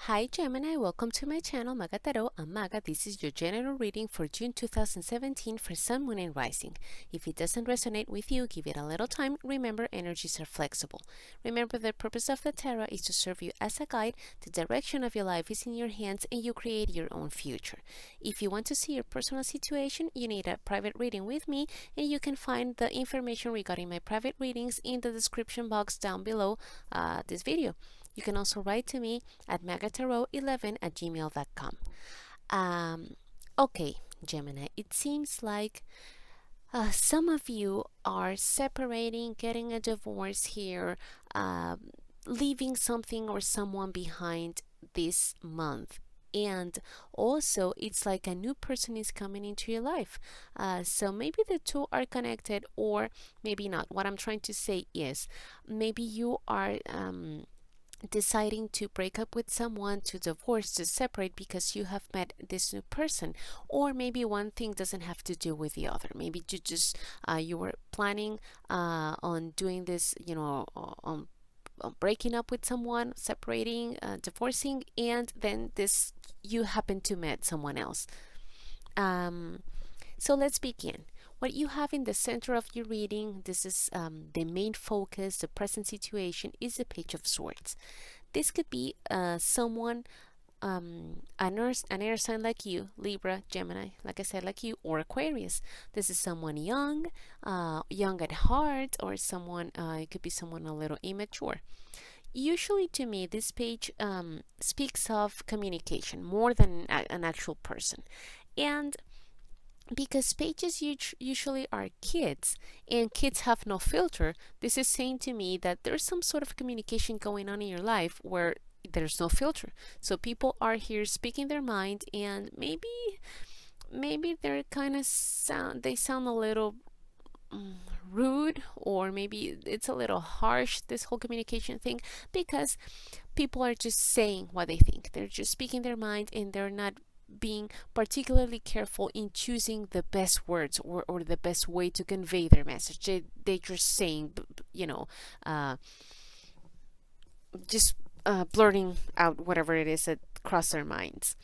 Hi Gemini, welcome to my channel Maga Tarot. I'm Maga. This is your general reading for June 2017 for Sun, Moon and Rising. If it doesn't resonate with you, give it a little time. Remember, energies are flexible. Remember, the purpose of the tarot is to serve you as a guide. The direction of your life is in your hands and you create your own future. If you want to see your personal situation, you need a private reading with me, and you can find the information regarding my private readings in the description box down below this video. You can also write to me at magatarot11@gmail.com. Okay, Gemini, it seems like some of you are separating, getting a divorce here, leaving something or someone behind this month. And also, it's like a new person is coming into your life. So maybe the two are connected, or maybe not. What I'm trying to say is maybe you are deciding to break up with someone, to divorce, to separate because you have met this new person. Or maybe one thing doesn't have to do with the other. Maybe you just you were planning on doing this, on breaking up with someone, separating, divorcing, and then this you happen to meet someone else. So let's begin. What you have in the center of your reading, this is the main focus, the present situation, is the Page of Swords. This could be someone, an air sign like you, Libra, Gemini, like I said, like you, or Aquarius. This is someone young, young at heart, or someone, it could be someone a little immature. Usually to me, this page speaks of communication more than an actual person. And because pages usually are kids and kids have no filter, this is saying to me that there's some sort of communication going on in your life where there's no filter. So people are here speaking their mind, and maybe they're kind of sound a little rude, or maybe it's a little harsh, this whole communication thing, because people are just saying what they think. They're just speaking their mind, and they're not being particularly careful in choosing the best words or the best way to convey their message. They're just saying, just blurting out whatever it is that cross their minds.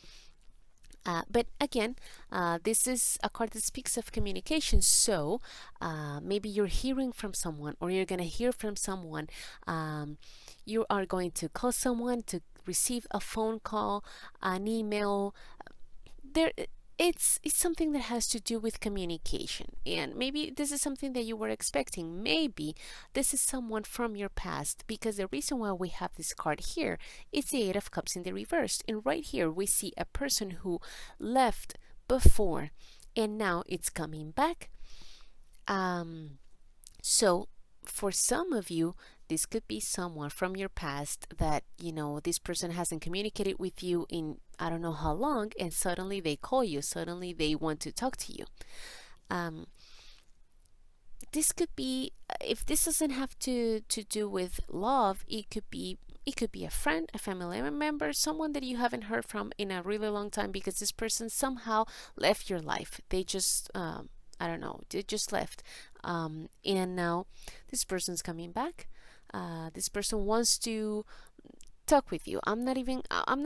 But again, this is a card that speaks of communication. So maybe you're hearing from someone, or you're going to hear from someone. You are going to call someone, to receive a phone call, an email. It's something that has to do with communication, and maybe this is something that you were expecting. Maybe this is someone from your past, because the reason why we have this card here is the Eight of Cups in the reverse, and right here we see a person who left before and now it's coming back. So for some of you, this could be someone from your past that, this person hasn't communicated with you in I don't know how long, and suddenly they call you, suddenly they want to talk to you. This could be, if this doesn't have to do with love, it could be a friend, a family member, someone that you haven't heard from in a really long time, because this person somehow left your life. They just I don't know, they just left, and now this person's coming back. This person wants to talk with you. I'm not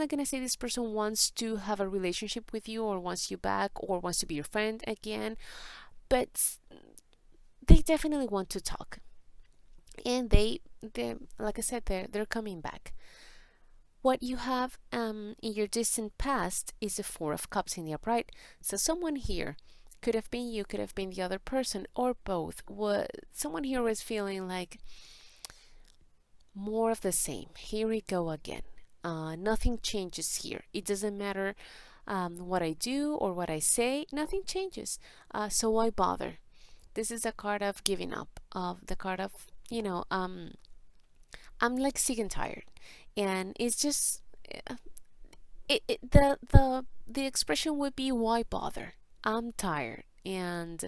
gonna say this person wants to have a relationship with you, or wants you back, or wants to be your friend again, but they definitely want to talk, and they like I said, they're coming back. What you have in your distant past is the Four of Cups in the upright. So someone here, could have been you, could have been the other person, or both. Someone here was feeling like more of the same. Here we go again. Nothing changes here. It doesn't matter what I do or what I say. Nothing changes. So why bother? This is a card of giving up. Of the card of, I'm like sick and tired, and it's just the expression would be, why bother? I'm tired, and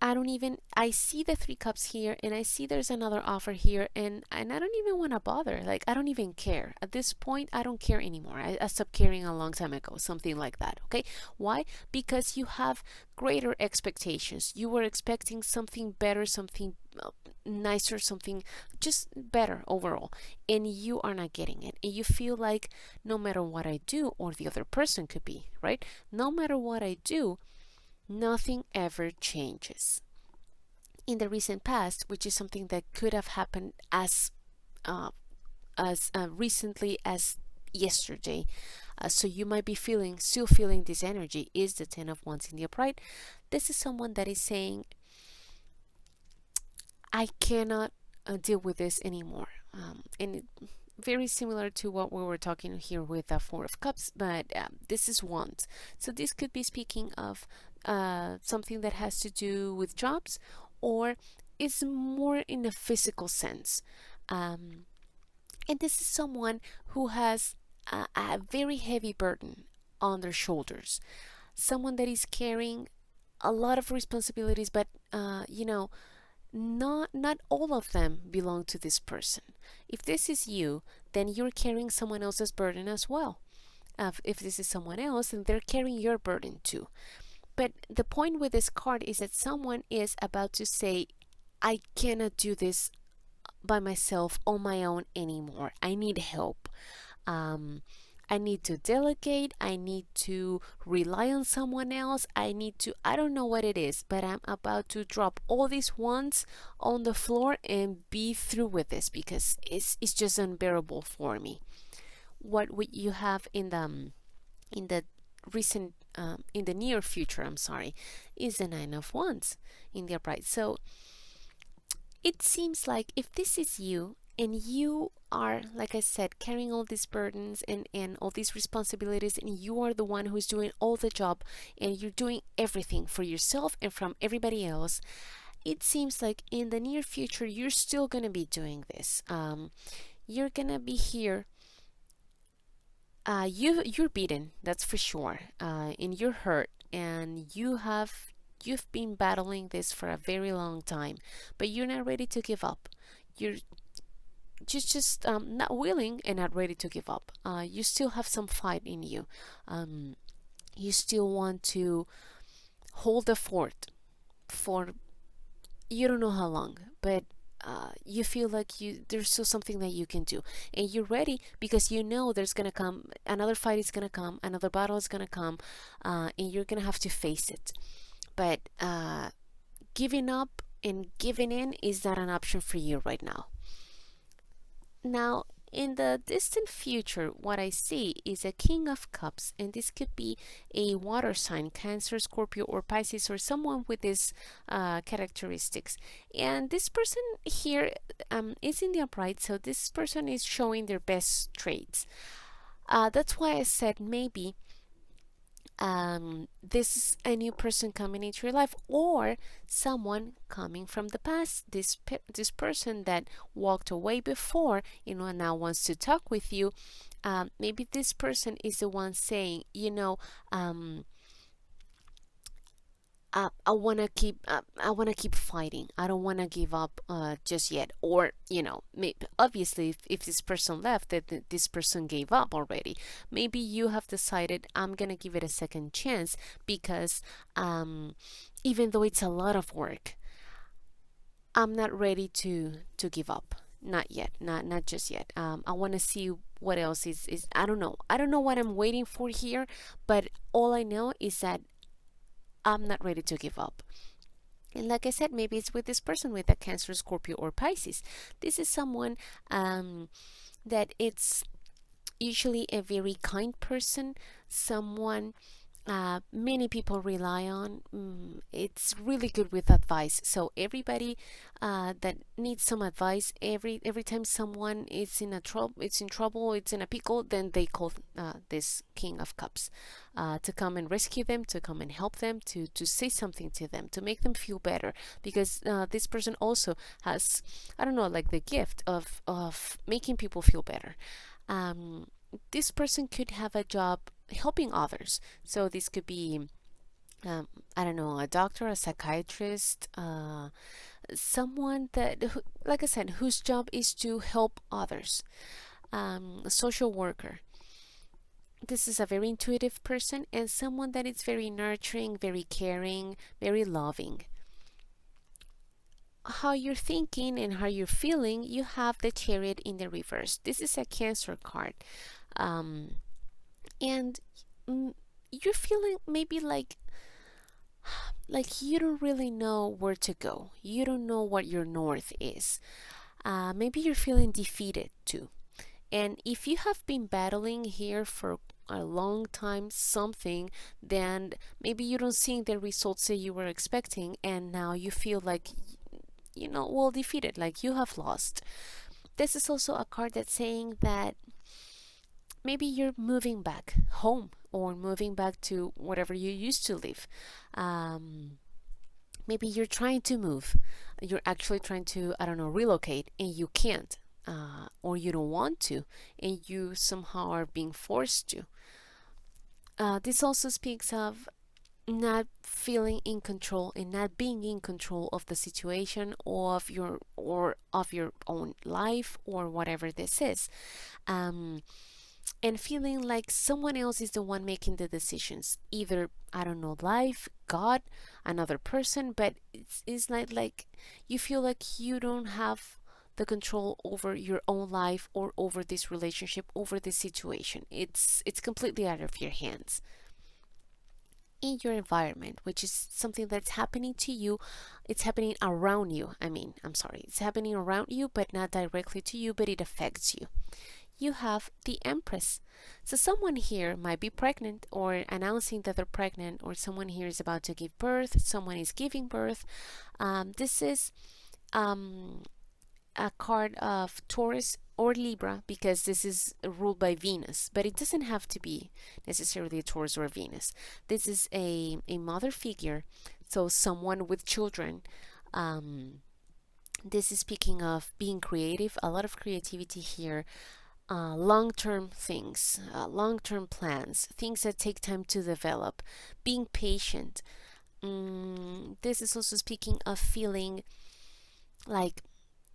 I see the Three Cups here, and I see there's another offer here, and I don't even want to bother. Like, I don't even care. At this point, I don't care anymore. I stopped caring a long time ago, something like that, okay? Why? Because you have greater expectations. You were expecting something better, something nicer, something just better overall, and you are not getting it, and you feel like no matter what I do, or the other person could be, right? No matter what I do, nothing ever changes. In the recent past, which is something that could have happened uh, as recently as yesterday. So you might be still feeling this energy, is the Ten of Wands in the upright. This is someone that is saying, I cannot deal with this anymore. And very similar to what we were talking here with the Four of Cups, but this is Wands. So this could be speaking of something that has to do with jobs, or is more in a physical sense. And this is someone who has a very heavy burden on their shoulders. Someone that is carrying a lot of responsibilities, but not all of them belong to this person. If this is you, then you're carrying someone else's burden as well. If this is someone else, then they're carrying your burden too. But the point with this card is that someone is about to say, I cannot do this by myself on my own anymore. I need help. I need to delegate. I need to rely on someone else. I don't know what it is, but I'm about to drop all these wands on the floor and be through with this, because it's just unbearable for me. What would you have in the recent in the near future, I'm sorry, is the Nine of Wands in the upright. So it seems like if this is you, and you are, like I said, carrying all these burdens and all these responsibilities, and you are the one who's doing all the job, and you're doing everything for yourself and from everybody else, it seems like in the near future you're still gonna be doing this. You're gonna be here. You're beaten, that's for sure, and you're hurt, and you've been battling this for a very long time, but you're not ready to give up. You're just not willing and not ready to give up. You still have some fight in you. You still want to hold the fort for you don't know how long, but you feel like there's still something that you can do, and you're ready because you know there's gonna come another fight, is gonna come another battle, is gonna come, and you're gonna have to face it. But giving up and giving in is not an option for you right now. Now, in the distant future, what I see is a King of Cups, and this could be a water sign, Cancer, Scorpio, or Pisces, or someone with these characteristics. And this person here is in the upright, so this person is showing their best traits. That's why I said maybe this is a new person coming into your life, or someone coming from the past. This person that walked away before, now wants to talk with you. Maybe this person is the one saying, I want to keep fighting. I don't want to give up just yet. Or obviously if this person left, that this person gave up already. Maybe you have decided, I'm going to give it a second chance, because even though it's a lot of work, I'm not ready to give up. Not yet. Not just yet. I want to see what else is. I don't know what I'm waiting for here, but all I know is that I'm not ready to give up. And like I said, maybe it's with this person with a Cancer, Scorpio, or Pisces. This is someone that it's usually a very kind person, someone many people rely on. It's really good with advice. So everybody that needs some advice, every time someone is in trouble, it's in a pickle, then they call this King of Cups to come and rescue them, to come and help them, to say something to them, to make them feel better. Because this person also has, I don't know, like the gift of making people feel better. This person could have a job helping others. So this could be, I don't know, a doctor, a psychiatrist, someone that, like I said, whose job is to help others, a social worker. This is a very intuitive person, and someone that is very nurturing, very caring, very loving. how you're thinking and how you're feeling, you have the Chariot in the reverse. This is a Cancer card. Um, and you're feeling maybe like you don't really know where to go. You don't know what your north is. Maybe you're feeling defeated too. And if you have been battling here for a long time something, then maybe you don't see the results that you were expecting, and now you feel like, well, defeated, like you have lost. This is also a card that's saying that maybe you're moving back home or moving back to whatever you used to live. Maybe you're trying to move. You're actually trying to, I don't know, relocate, and you can't. Or you don't want to, and you somehow are being forced to. This also speaks of not feeling in control and not being in control of the situation or of your own life or whatever this is. And feeling like someone else is the one making the decisions, either, I don't know, life, God, another person, but it's like you feel like you don't have the control over your own life or over this relationship, over this situation. It's completely out of your hands. In your environment, which is something that's happening to you, it's happening around you. I'm sorry, it's happening around you, but not directly to you, but it affects you. You have the Empress. So someone here might be pregnant or announcing that they're pregnant, or someone here is about to give birth, someone is giving birth. This is a card of Taurus or Libra, because this is ruled by Venus, but it doesn't have to be necessarily a Taurus or Venus. This is a mother figure, so someone with children. This is speaking of being creative, a lot of creativity here. Long-term things, long-term plans, things that take time to develop, being patient. This is also speaking of feeling like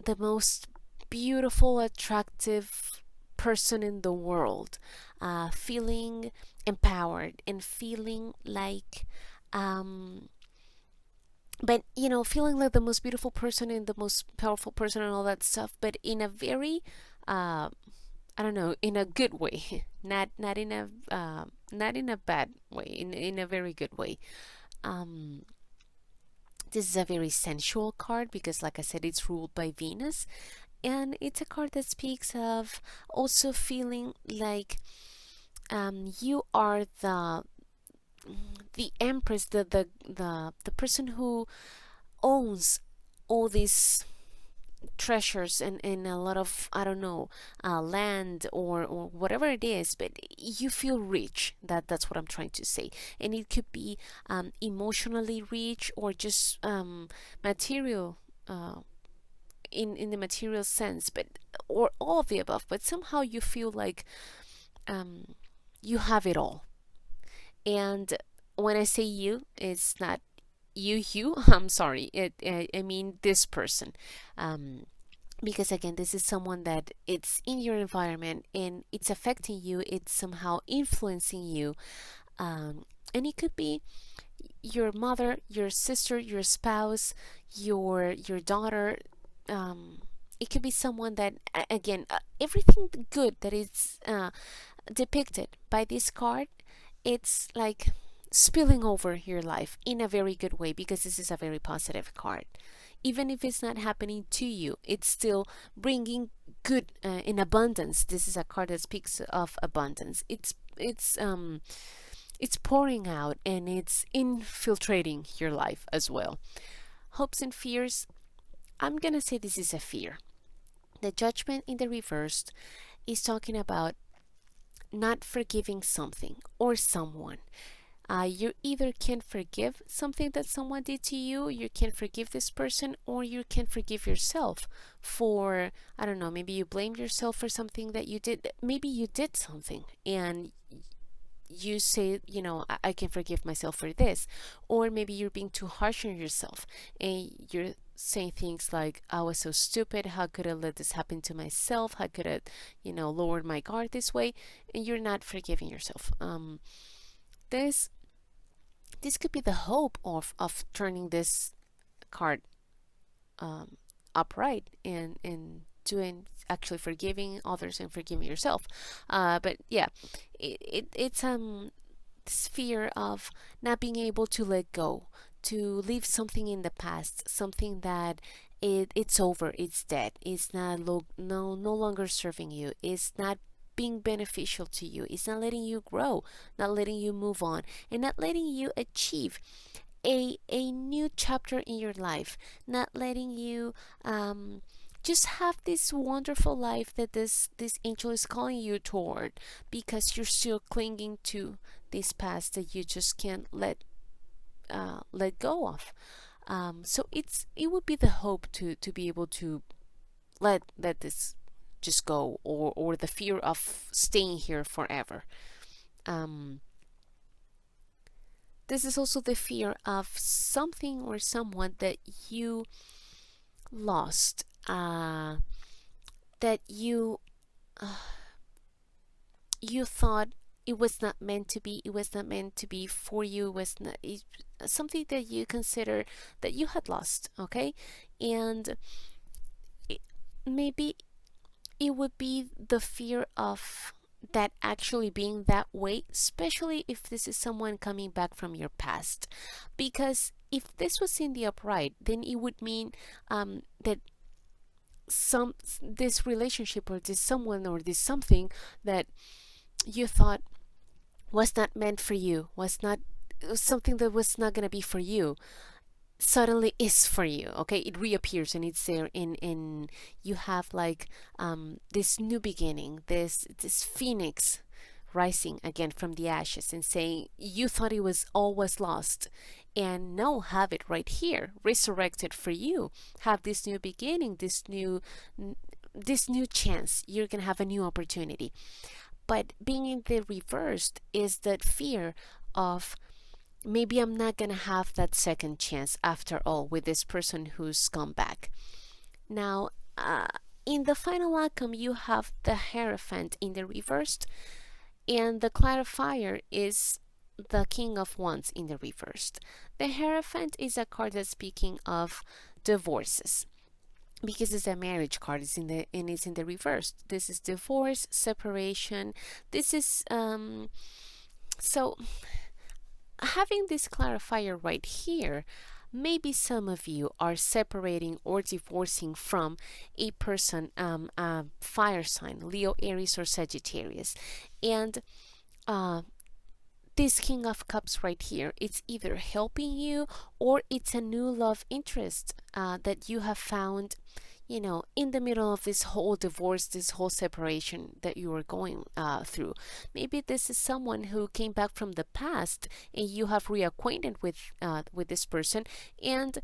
the most beautiful, attractive person in the world, feeling empowered and feeling like but feeling like the most beautiful person and the most powerful person and all that stuff, but in a very I don't know, in a good way, not in a not in a bad way, in a very good way. Um, this is a very sensual card because, like I said, it's ruled by Venus, and it's a card that speaks of also feeling like you are the empress, the person who owns all these treasures and a lot of, I don't know, land or whatever it is, but you feel rich. That's what I'm trying to say. And it could be emotionally rich or just material, in the material sense, but or all of the above, but somehow you feel like you have it all. And when I say you, it's not you I'm sorry, I mean this person. Because again, this is someone that it's in your environment and it's affecting you, it's somehow influencing you. And it could be your mother, your sister, your spouse, your daughter. It could be someone that, again, everything good that is depicted by this card, it's like spilling over your life in a very good way, because this is a very positive card. Even if it's not happening to you, it's still bringing good in abundance. This is a card that speaks of abundance. It's pouring out and it's infiltrating your life as well. Hopes and fears. I'm gonna say this is a fear. The Judgment in the reversed is talking about not forgiving something or someone. You either can forgive something that someone did to you, you can forgive this person, or you can forgive yourself for, I don't know, maybe you blame yourself for something that you did. Maybe you did something and you say, I can forgive myself for this. Or maybe you're being too harsh on yourself and you're saying things like, I was so stupid, how could I let this happen to myself, how could I lowered my guard this way, and you're not forgiving yourself. This could be the hope of turning this card upright and doing actually forgiving others and forgiving yourself. But yeah, it's this fear of not being able to let go, to leave something in the past, something that it's over, it's dead, it's not no longer serving you, it's not being beneficial to you, it's not letting you grow, not letting you move on, and not letting you achieve a new chapter in your life, not letting you just have this wonderful life that this angel is calling you toward, because you're still clinging to this past that you just can't let go of. So it would be the hope to be able to let this just go, or the fear of staying here forever. Um, this is also the fear of something or someone that you lost, that you thought it was not meant to be, it was not meant to be for you, it was not something that you consider that you had lost. Okay, and maybe it would be the fear of that actually being that way, especially if this is someone coming back from your past. Because if this was in the upright, then it would mean that this relationship or this someone or this something that you thought was not meant for you, was not something that was not going to be for you, suddenly is for you. Okay, it reappears and it's there, in you have like this new beginning, this phoenix rising again from the ashes and saying you thought it was all was lost, and no, have it right here resurrected for you, have this new beginning, this new chance, you're gonna have a new opportunity. But being in the reversed is that fear of maybe I'm not gonna have that second chance after all with this person who's come back. Now, in the final outcome, you have the Hierophant in the reversed, and the clarifier is the King of Wands in the reversed. The Hierophant is a card that's speaking of divorces, because it's a marriage card. It's in the reverse. This is divorce, separation. This is so having this clarifier right here, maybe some of you are separating or divorcing from a person, a fire sign, Leo, Aries, or Sagittarius, and this King of Cups right here, it's either helping you or it's a new love interest that you have found, in the middle of this whole divorce, this whole separation that you are going through. Maybe this is someone who came back from the past and you have reacquainted with this person, and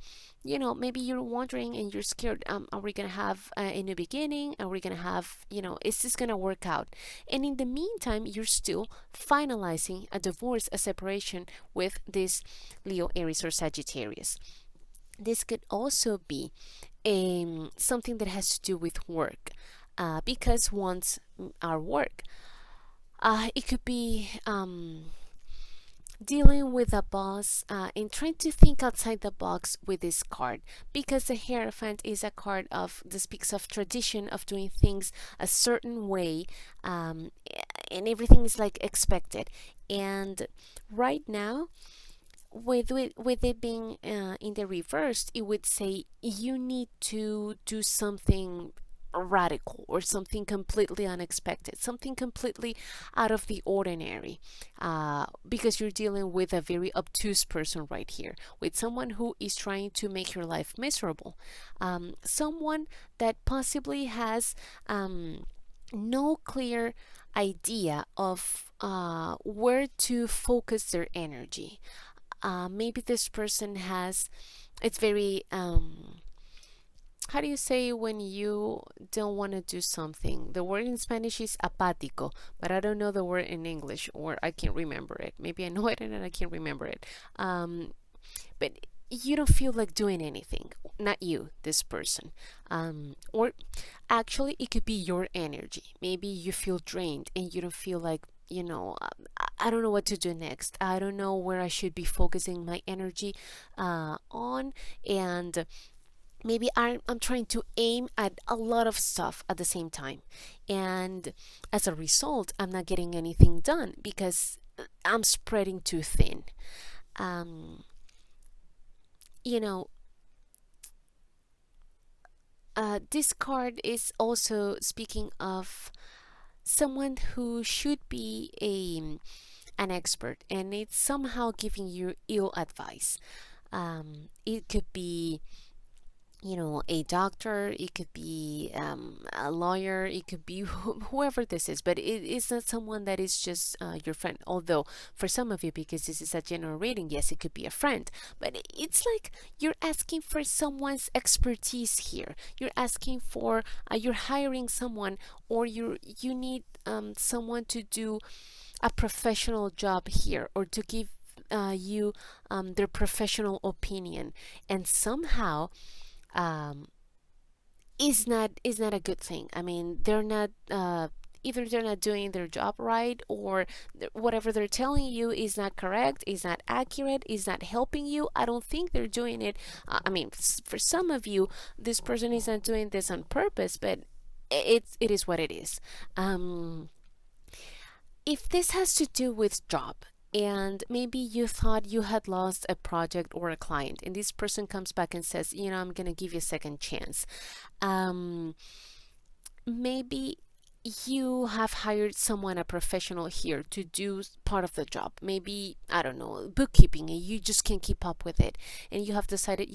maybe you're wondering and you're scared, are we gonna have a new beginning, are we gonna have, is this gonna work out? And in the meantime, you're still finalizing a divorce, a separation with this Leo, Aries, or Sagittarius. This could also be something that has to do with work, because once our work, it could be dealing with a boss and trying to think outside the box with this card, because the Hierophant is a card that speaks of tradition, of doing things a certain way, and everything is like expected. And right now, with it being in the reverse, it would say you need to do something radical or something completely unexpected, something completely out of the ordinary, because you're dealing with a very obtuse person right here, with someone who is trying to make your life miserable, someone that possibly has no clear idea of where to focus their energy. Maybe this person it's very, how do you say when you don't want to do something? The word in Spanish is apático, but I don't know the word in English, or I can't remember it. Maybe I know it and I can't remember it. But you don't feel like doing anything. Not you, this person. Or actually, it could be your energy. Maybe you feel drained and you don't feel like, I don't know what to do next. I don't know where I should be focusing my energy on. And maybe I'm trying to aim at a lot of stuff at the same time, and as a result I'm not getting anything done because I'm spreading too thin. um, you know this card is also speaking of someone who should be an expert, and it's somehow giving you ill advice. It could be, a doctor, it could be a lawyer, it could be whoever this is, but it is not someone that is just your friend. Although, for some of you, because this is a general reading, yes, it could be a friend, but it's like you're asking for someone's expertise here. You're asking for, you're hiring someone, or you need someone to do a professional job here, or to give you their professional opinion, and somehow um, is not a good thing. I mean, they're not either they're not doing their job right, or whatever they're telling you is not correct, is not accurate, is not helping you. I don't think they're doing it. I mean, for some of you, this person is not doing this on purpose, but it is what it is. Um, if this has to do with job, and maybe you thought you had lost a project or a client, and this person comes back and says, I'm going to give you a second chance. um, Maybe you have hired someone, a professional here, to do part of the job. Maybe, I don't know, bookkeeping, and you just can't keep up with it. And you have decided,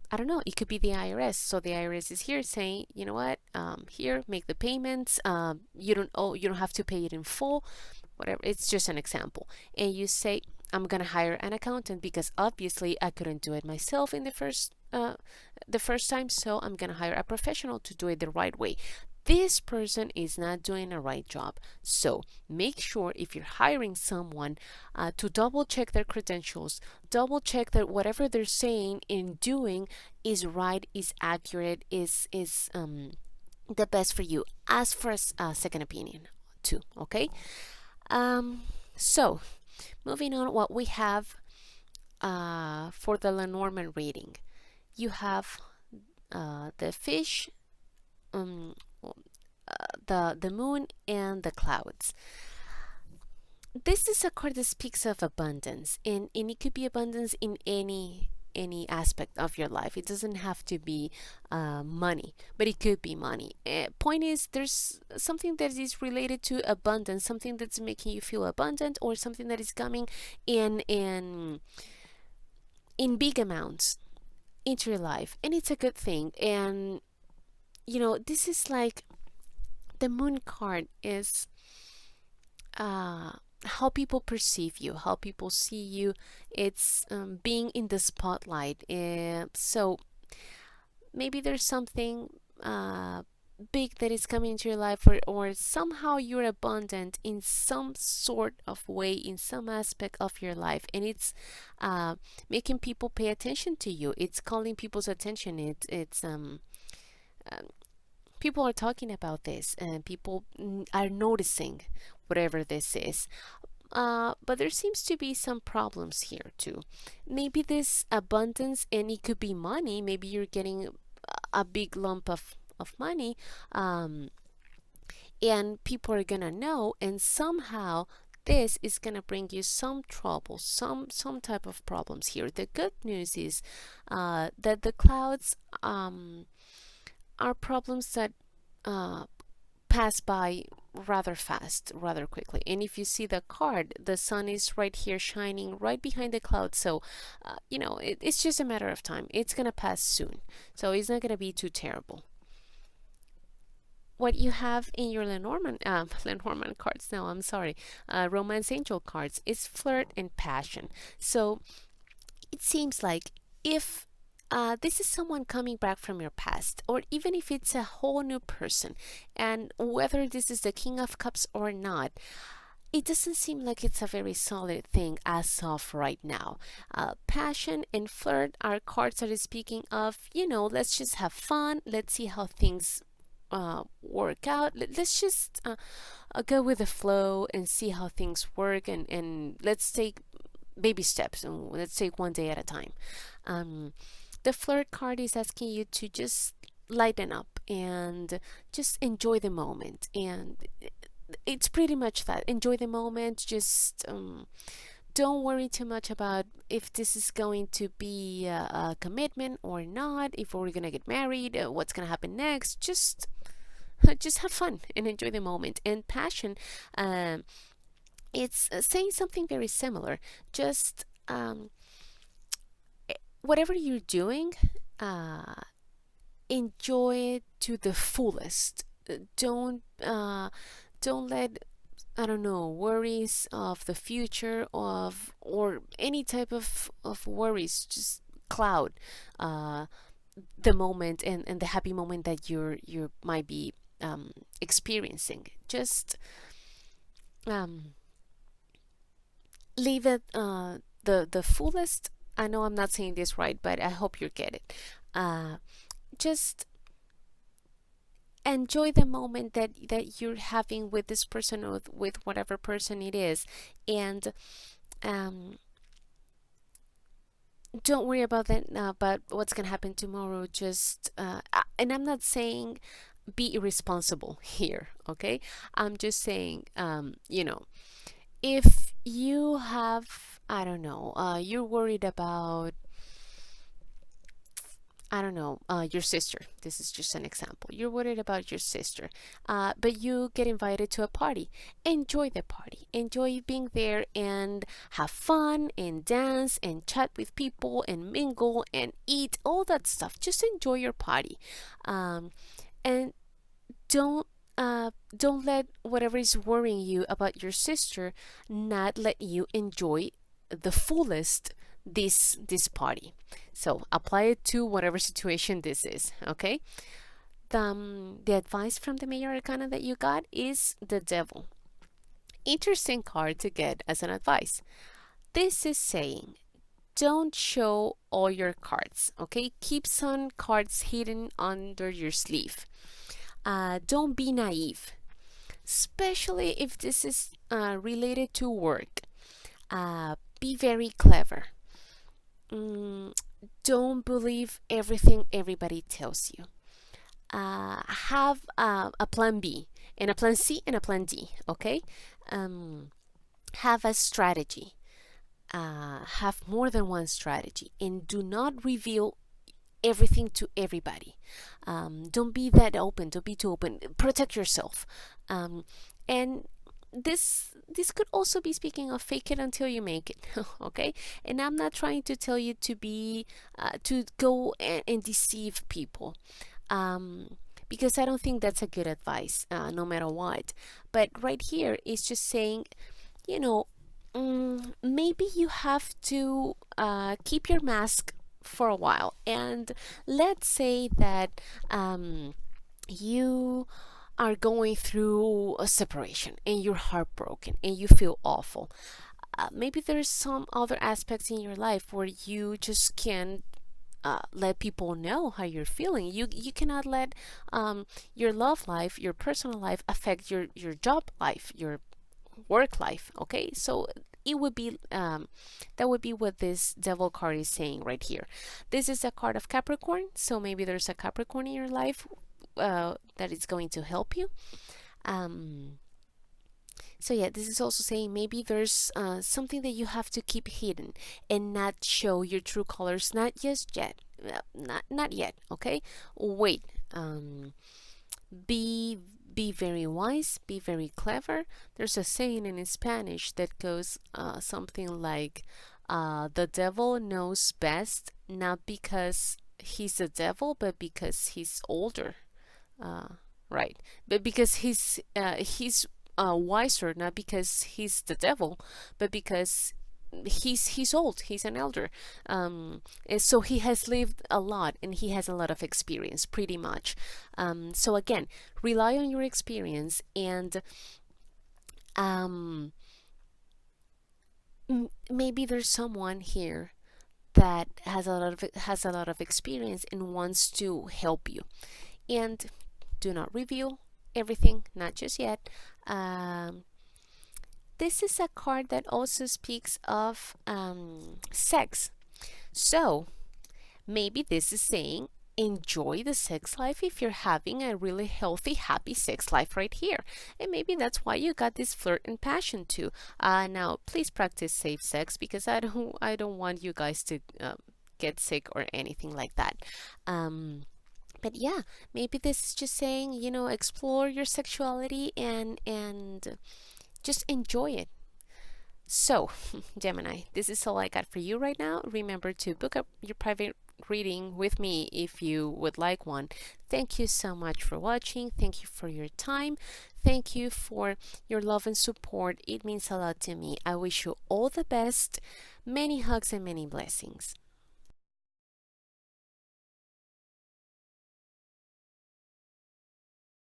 I don't know, it could be the IRS. So the IRS is here saying, you know what, here, make the payments. You don't have to pay it in full, whatever. It's just an example. And you say, I'm gonna hire an accountant because obviously I couldn't do it myself in the first time, so I'm gonna hire a professional to do it the right way. This person is not doing a right job. So make sure, if you're hiring someone, to double check their credentials, double check that whatever they're saying and doing is right, is accurate, is the best for you. Ask for a second opinion too. Okay. So moving on, what we have for the Lenormand reading, you have the fish, um, the moon, and the clouds. This is a card that speaks of abundance, and it could be abundance in any aspect of your life. It doesn't have to be money, but it could be money. Point is, there's something that is related to abundance, something that's making you feel abundant, or something that is coming in big amounts into your life, and it's a good thing. And this is like, the moon card is how people perceive you, how people see you. It's being in the spotlight. So maybe there's something big that is coming into your life, or somehow you're abundant in some sort of way, in some aspect of your life, and it's making people pay attention to you. It's calling people's attention. It's people are talking about this, and people are noticing whatever this is. But there seems to be some problems here too. Maybe this abundance, and it could be money. Maybe you're getting a big lump of money, and people are gonna know, and somehow this is gonna bring you some trouble, some type of problems here. The good news is that the clouds are problems that pass by rather fast, rather quickly. And if you see the card, the sun is right here shining right behind the cloud. So, it's just a matter of time. It's going to pass soon. So it's not going to be too terrible. What you have in your Lenormand, Lenormand cards, no, I'm sorry, Romance Angel cards, is flirt and passion. So it seems like, if this is someone coming back from your past, or even if it's a whole new person, and whether this is the King of Cups or not, it doesn't seem like it's a very solid thing as of right now. Passion and flirt are cards that are speaking of, let's just have fun, let's see how things work out. Let's just go with the flow and see how things work, and let's take baby steps, and let's take one day at a time. The flirt card is asking you to just lighten up and just enjoy the moment. And it's pretty much that. Enjoy the moment. Just don't worry too much about if this is going to be a commitment or not, if we're gonna get married, what's gonna happen next. Just have fun and enjoy the moment. And passion, it's saying something very similar. Just whatever you're doing, enjoy it to the fullest. Don't let, I don't know, worries of the future or any type of worries just cloud the moment and the happy moment that you might be experiencing. Just um, leave it the fullest. I know I'm not saying this right, but I hope you get it. Just enjoy the moment that you're having with this person or with whatever person it is, and um, don't worry about that about what's gonna happen tomorrow. Just and I'm not saying be irresponsible here, okay? I'm just saying, if you have, I don't know, you're worried about, I don't know, your sister. This is just an example. You're worried about your sister, but you get invited to a party. Enjoy the party. Enjoy being there and have fun and dance and chat with people and mingle and eat, all that stuff. Just enjoy your party. And don't don't let whatever is worrying you about your sister not let you enjoy the fullest this party. So apply it to whatever situation this is, okay? The advice from the major arcana that you got is the devil. Interesting card to get as an advice. This is saying don't show all your cards, okay? Keep some cards hidden under your sleeve. Don't be naive, especially if this is related to work. Be very clever. Don't believe everything everybody tells you. Have a plan B and a plan C and a plan D, okay? Have a strategy. Have more than one strategy, and do not reveal everything to everybody. Don't be that open. Don't be too open. Protect yourself. And this could also be speaking of fake it until you make it. Okay, and I'm not trying to tell you to be to go and deceive people. Because I don't think that's a good advice, no matter what. But right here is just saying, you know, maybe you have to keep your mask for a while. And let's say that you are going through a separation and you're heartbroken and you feel awful. Maybe there's some other aspects in your life where you just can't let people know how you're feeling. You cannot let your love life, your personal life affect your job life, your work life. Okay, so it would be that would be what this devil card is saying right here. This is a card of Capricorn, so maybe there's a Capricorn in your life that is going to help you. So yeah, this is also saying maybe there's something that you have to keep hidden and not show your true colors, not just yet, not yet. Okay, wait. Be very wise, be very clever. There's a saying in Spanish that goes something like, "The devil knows best, not because he's the devil, but because he's older." Right, but because he's wiser, not because he's the devil, but because he's old, he's an elder, and so he has lived a lot and he has a lot of experience, pretty much. So again, rely on your experience, and maybe there's someone here that has a lot of experience and wants to help you. And do not reveal everything, not just yet. This is a card that also speaks of sex. So Maybe this is saying enjoy the sex life if you're having a really healthy, happy sex life right here. And maybe that's why you got this flirt and passion too. Now, please practice safe sex because I don't want you guys to get sick or anything like that. But yeah, maybe this is just saying, explore your sexuality and just enjoy it. So, Gemini, this is all I got for you right now. Remember to book up your private reading with me if you would like one. Thank you so much for watching. Thank you for your time. Thank you for your love and support. It means a lot to me. I wish you all the best. Many hugs and many blessings.